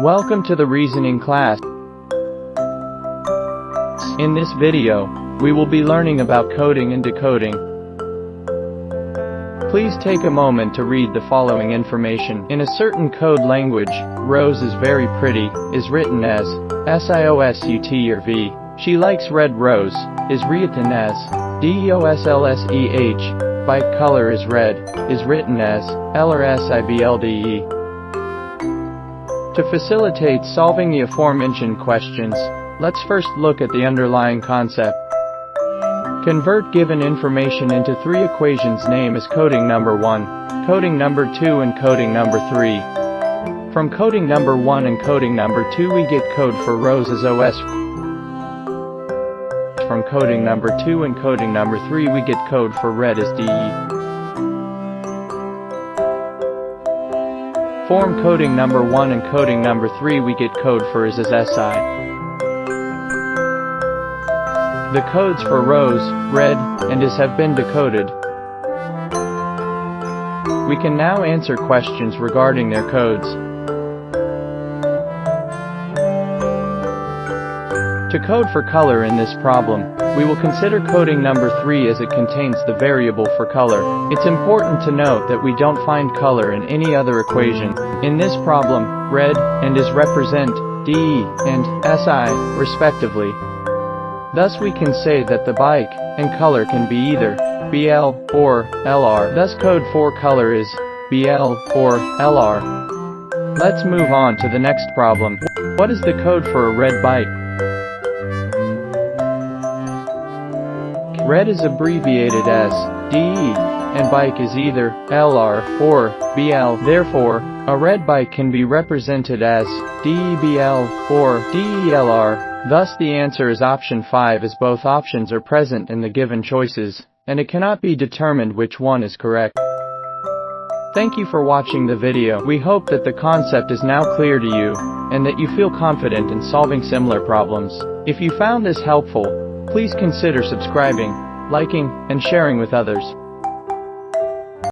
Welcome to the reasoning class. In this video, we will be learning about coding and decoding. Please take a moment to read the following information. In a certain code language, Rose is very pretty, is written as SIOSUT or V. She likes red rose, is written as DEOSLSEH. Bike color is red, is written as LRSIBLDE. To facilitate solving the aforementioned questions, let's first look at the underlying concept. Convert given information into three equations. Name as coding number 1, coding number 2 and coding number 3. From coding number 1 and coding number 2 we get code for Rose as OS. From coding number 2 and coding number 3 we get code for red as DE. From coding number 1 and coding number 3 we get code for is as SI. The codes for Rose, red, and is have been decoded. We can now answer questions regarding their codes. To code for color in this problem, we will consider coding number 3 as it contains the variable for color. It's important to note that we don't find color in any other equation. In this problem, red and is represent DE and SI, respectively. Thus we can say that the bike and color can be either BL or LR. Thus code for color is BL or LR. Let's move on to the next problem. What is the code for a red bike? Red is abbreviated as DE, and bike is either LR or BL. Therefore, a red bike can be represented as DEBL or DELR. Thus the answer is option 5, as both options are present in the given choices, and it cannot be determined which one is correct. Thank you for watching the video. We hope that the concept is now clear to you, and that you feel confident in solving similar problems. If you found this helpful, please consider subscribing, liking, and sharing with others.